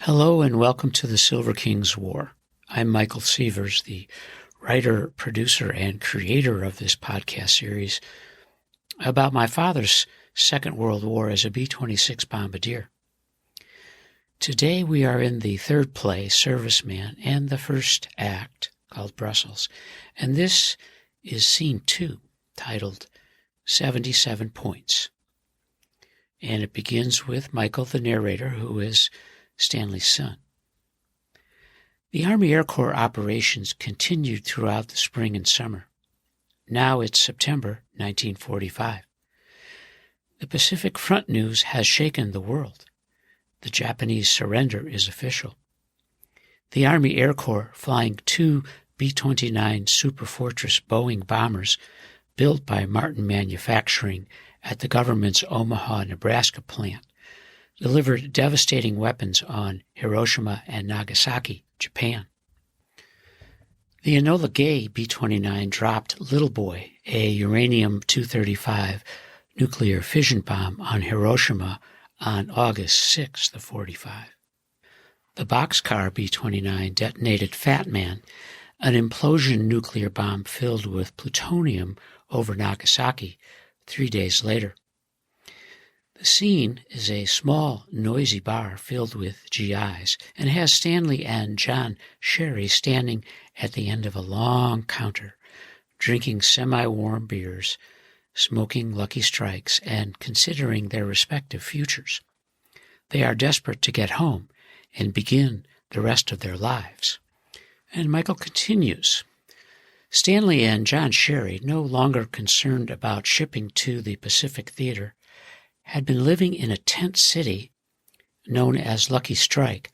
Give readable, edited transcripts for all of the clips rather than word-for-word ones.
Hello and welcome to the Silver King's War. I'm Michael Sievers, the writer, producer, and creator of this podcast series about my father's Second World War as a B-26 bombardier. Today we are in the third play, Serviceman, and the first act, called Brussels, and this is Scene 2, titled 77 Points. And it begins with Michael, the narrator, who is Stanley's son. The Army Air Corps operations continued throughout the spring and summer. Now it's September 1945. The Pacific Front news has shaken the world. The Japanese surrender is official. The Army Air Corps, flying two B-29 Superfortress Boeing bombers built by Martin Manufacturing at the government's Omaha, Nebraska plant, delivered devastating weapons on Hiroshima and Nagasaki, Japan. The Enola Gay B-29 dropped Little Boy, a uranium-235 nuclear fission bomb on Hiroshima on August 6th of 45. The Boxcar B-29 detonated Fat Man, an implosion nuclear bomb filled with plutonium over Nagasaki 3 days later. The scene is a small, noisy bar filled with GIs and has Stanley and JJ Sherry standing at the end of a long counter, drinking semi-warm beers, smoking Lucky Strikes, and considering their respective futures. They are desperate to get home and begin the rest of their lives. And Michael continues. Stanley and JJ Sherry, no longer concerned about shipping to the Pacific Theater, had been living in a tent city known as Lucky Strike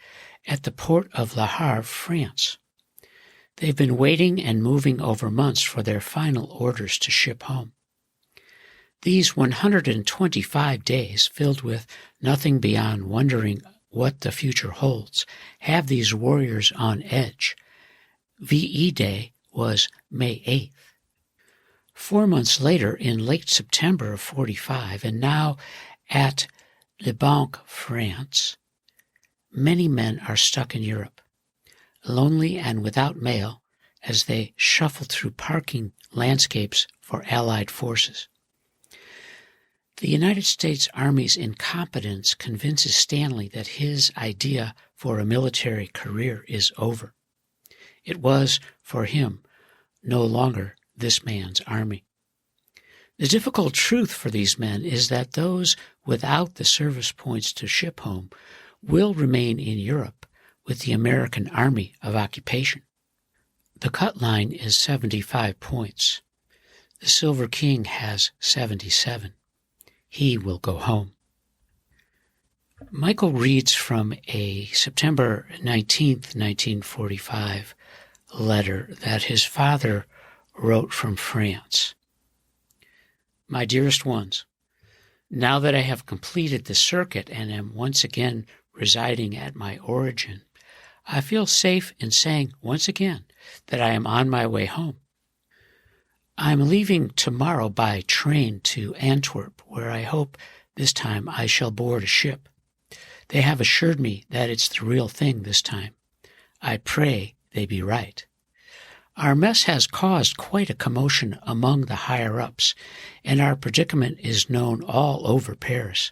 at the port of Le Havre, France. They've been waiting and moving over months for their final orders to ship home. These 125 days, filled with nothing beyond wondering what the future holds, have these warriors on edge. VE Day was May 8th. 4 months later, in late September of 45, and now at Le Banque, France, many men are stuck in Europe, lonely and without mail as they shuffle through parking landscapes for Allied forces. The United States Army's incompetence convinces Stanley that his idea for a military career is over. It was, for him, no longer this man's army. The difficult truth for these men is that those without the service points to ship home will remain in Europe with the American Army of Occupation. The cut line is 75 points. The Silver King has 77. He will go home. Michael reads from a September 19th, 1945 letter that his father wrote from France. My dearest ones, now that I have completed the circuit and am once again residing at my origin, I feel safe in saying once again that I am on my way home. I am leaving tomorrow by train to Antwerp, where I hope this time I shall board a ship. They have assured me that it's the real thing this time. I pray they be right. Our mess has caused quite a commotion among the higher-ups, and our predicament is known all over Paris.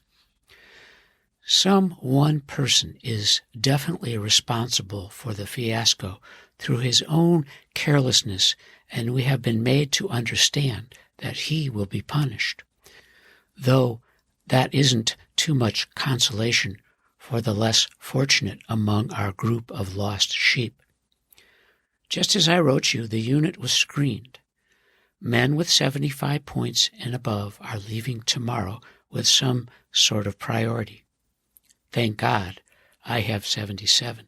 Some one person is definitely responsible for the fiasco through his own carelessness, and we have been made to understand that he will be punished, though that isn't too much consolation for the less fortunate among our group of lost sheep. Just as I wrote you, the unit was screened. Men with 75 points and above are leaving tomorrow with some sort of priority. Thank God I have 77.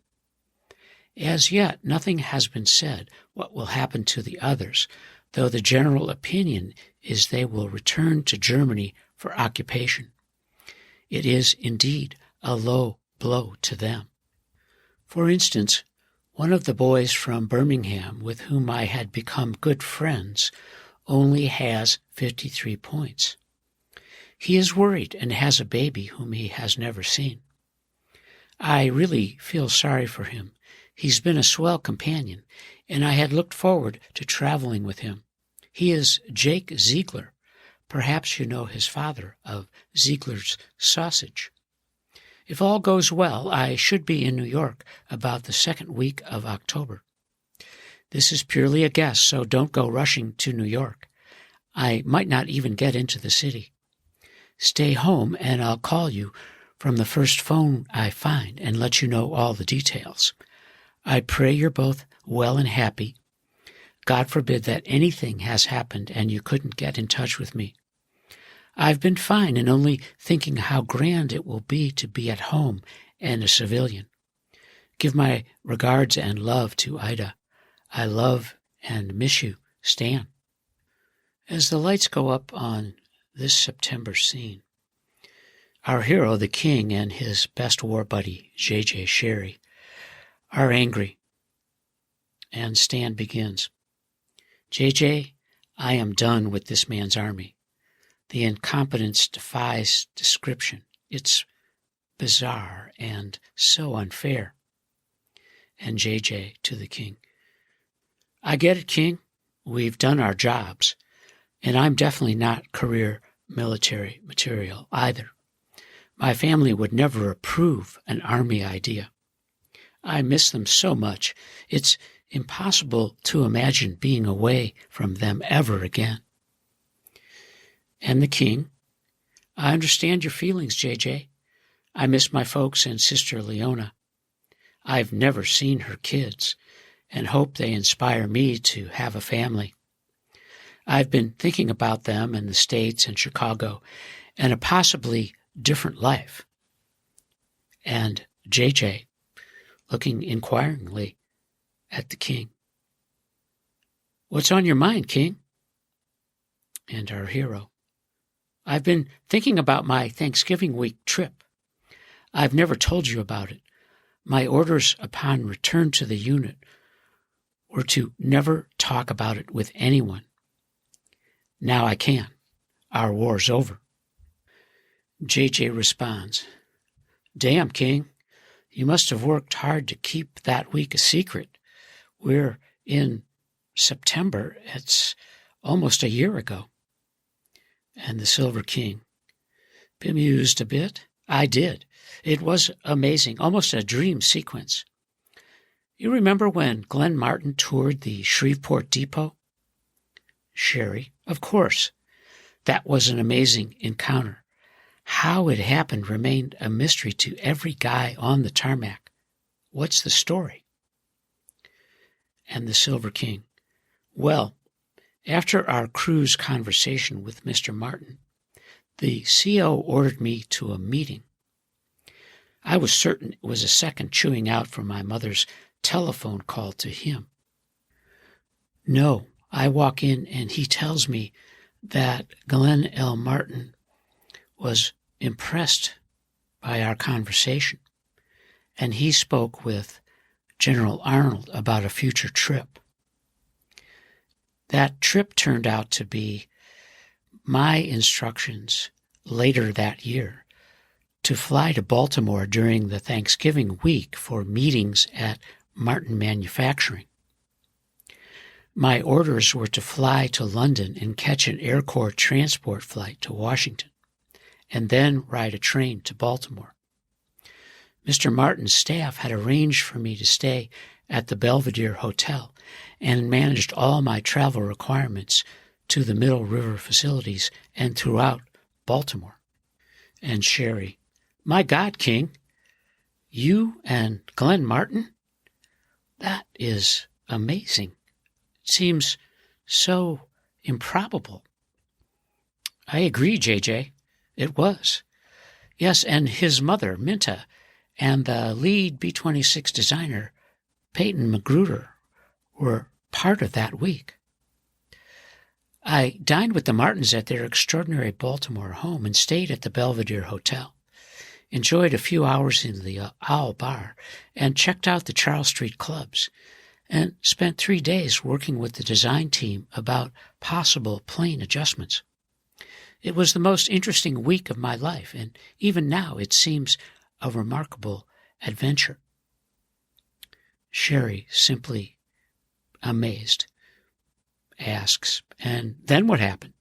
As yet, nothing has been said what will happen to the others, though the general opinion is they will return to Germany for occupation. It is indeed a low blow to them. For instance, one of the boys from Birmingham, with whom I had become good friends, only has 53 points. He is worried and has a baby whom he has never seen. I really feel sorry for him. He's been a swell companion, and I had looked forward to traveling with him. He is Jake Ziegler. Perhaps you know his father of Ziegler's Sausage. If all goes well, I should be in New York about the second week of October. This is purely a guess, so don't go rushing to New York. I might not even get into the city. Stay home, and I'll call you from the first phone I find and let you know all the details. I pray you're both well and happy. God forbid that anything has happened and you couldn't get in touch with me. I've been fine and only thinking how grand it will be to be at home and a civilian. Give my regards and love to Ida. I love and miss you, Stan. As the lights go up on this September scene, our hero, the king, and his best war buddy, JJ Sherry, are angry. And Stan begins, JJ, I am done with this man's army. The incompetence defies description. It's bizarre and so unfair. And JJ to the king, I get it, King. We've done our jobs. And I'm definitely not career military material either. My family would never approve an army idea. I miss them so much. It's impossible to imagine being away from them ever again. And the king, I understand your feelings, JJ. I miss my folks and sister Leona. I've never seen her kids and hope they inspire me to have a family. I've been thinking about them in the States and Chicago and a possibly different life. And JJ, looking inquiringly at the king, what's on your mind, King? And our hero, I've been thinking about my Thanksgiving week trip. I've never told you about it. My orders upon return to the unit were to never talk about it with anyone. Now I can. Our war's over. JJ responds, Damn, King, you must have worked hard to keep that week a secret. We're in September. It's almost a year ago. And the Silver King, bemused a bit. I did. It was amazing, almost a dream sequence. You remember when Glenn Martin toured the Shreveport Depot? Sherry, of course. That was an amazing encounter. How it happened remained a mystery to every guy on the tarmac. What's the story? And the Silver King, well, after our cruise conversation with Mr. Martin, the CO ordered me to a meeting. I was certain it was a second chewing out for my mother's telephone call to him. No, I walk in and he tells me that Glenn L. Martin was impressed by our conversation, and he spoke with General Arnold about a future trip. That trip turned out to be my instructions later that year to fly to Baltimore during the Thanksgiving week for meetings at Martin Manufacturing. My orders were to fly to London and catch an Air Corps transport flight to Washington, and then ride a train to Baltimore. Mr. Martin's staff had arranged for me to stay at the Belvedere Hotel and managed all my travel requirements to the Middle River facilities and throughout Baltimore. And Sherry, my God, King, you and Glenn Martin? That is amazing. It seems so improbable. I agree, JJ. It was. Yes, and his mother, Minta, and the lead B-26 designer, Peyton Magruder, were part of that week. I dined with the Martins at their extraordinary Baltimore home and stayed at the Belvedere Hotel, enjoyed a few hours in the Owl Bar, and checked out the Charles Street clubs, and spent 3 days working with the design team about possible plane adjustments. It was the most interesting week of my life, and even now it seems a remarkable adventure. Sherry, simply amazed, asks, "And then what happened?"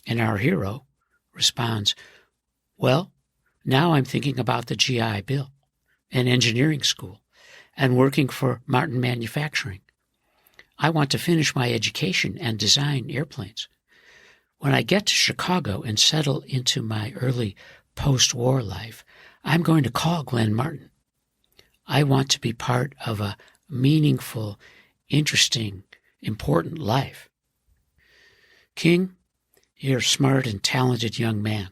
And our hero responds, "Well, now I'm thinking about the GI Bill and engineering school and working for Martin Manufacturing. I want to finish my education and design airplanes. When I get to Chicago and settle into my early post-war life, I'm going to call Glenn Martin. I want to be part of a meaningful, interesting, important life." King, you're a smart and talented young man.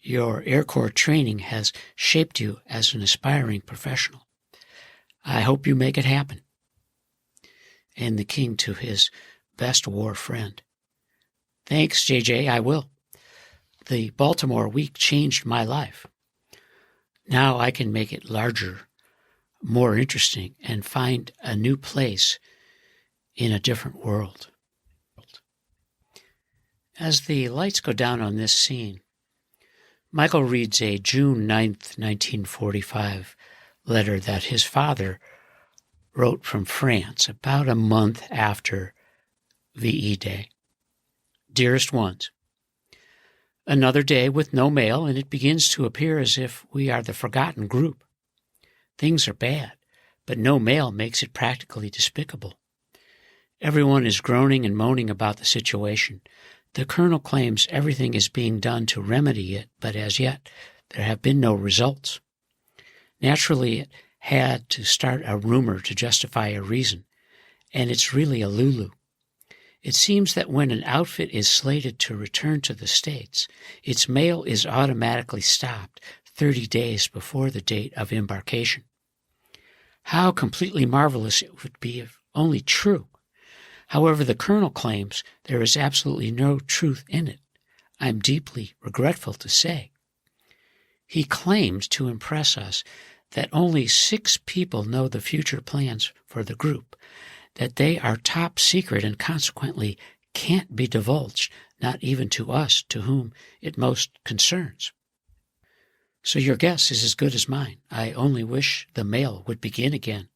Your Air Corps training has shaped you as an aspiring professional. I hope you make it happen. And the king to his best war friend, "Thanks, JJ, I will. The Baltimore week changed my life. Now I can make it larger, more interesting, and find a new place in a different world." As the lights go down on this scene, Michael reads a June 9th, 1945 letter that his father wrote from France about a month after VE Day. "Dearest ones, another day with no mail, and it begins to appear as if we are the forgotten group. Things are bad, but no mail makes it practically despicable. Everyone is groaning and moaning about the situation. The colonel claims everything is being done to remedy it, but as yet there have been no results. Naturally, it had to start a rumor to justify a reason, and it's really a lulu. It seems that when an outfit is slated to return to the States, its mail is automatically stopped 30 days before the date of embarkation. How completely marvelous it would be if only true. However, the colonel claims there is absolutely no truth in it. I'm deeply regretful to say. He claims to impress us that only 6 people know the future plans for the group, that they are top secret and consequently can't be divulged, not even to us to whom it most concerns. So your guess is as good as mine. I only wish the mail would begin again.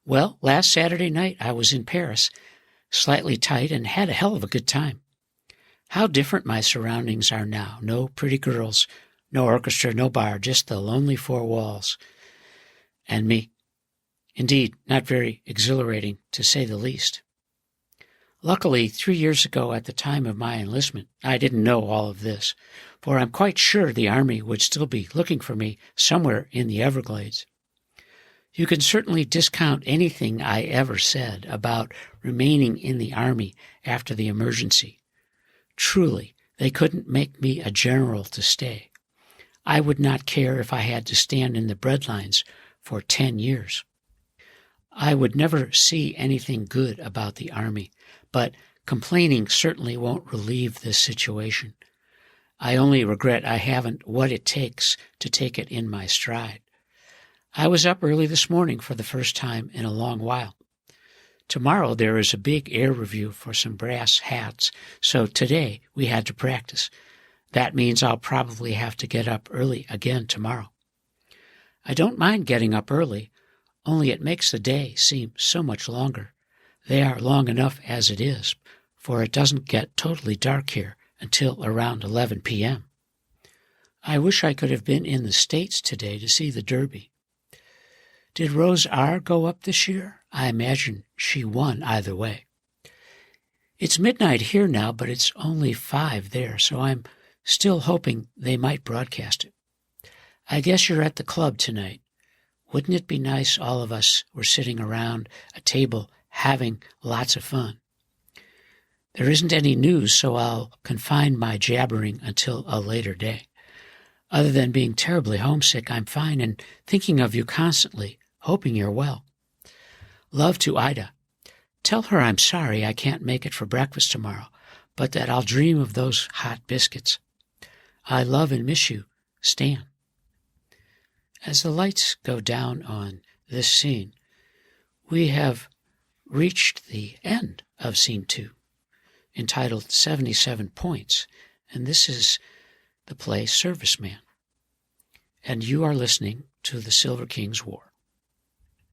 Well, last Saturday night I was in Paris, slightly tight, and had a hell of a good time. How different my surroundings are now. No pretty girls, no orchestra, no bar, just the lonely 4 walls. And me. Indeed, not very exhilarating, to say the least. Luckily, 3 years ago at the time of my enlistment, I didn't know all of this, for I'm quite sure the Army would still be looking for me somewhere in the Everglades. You can certainly discount anything I ever said about remaining in the Army after the emergency. Truly, they couldn't make me a general to stay. I would not care if I had to stand in the breadlines for 10 years. I would never see anything good about the Army, but complaining certainly won't relieve this situation. I only regret I haven't what it takes to take it in my stride. I was up early this morning for the first time in a long while. Tomorrow there is a big air review for some brass hats, so today we had to practice. That means I'll probably have to get up early again tomorrow. I don't mind getting up early, only it makes the day seem so much longer. They are long enough as it is, for it doesn't get totally dark here until around 11 p.m. I wish I could have been in the States today to see the Derby. Did Rose R. go up this year? I imagine she won either way. It's midnight here now, but it's only 5 there, so I'm still hoping they might broadcast it. I guess you're at the club tonight. Wouldn't it be nice all of us were sitting around a table having lots of fun? There isn't any news, so I'll confine my jabbering until a later day. Other than being terribly homesick, I'm fine and thinking of you constantly, hoping you're well. Love to Ida. Tell her I'm sorry I can't make it for breakfast tomorrow, but that I'll dream of those hot biscuits. I love and miss you, Stan. As the lights go down on this scene, we have reached the end of Scene 2, entitled 77 Points, and this is the play Serviceman. And you are listening to the Silver Kings War.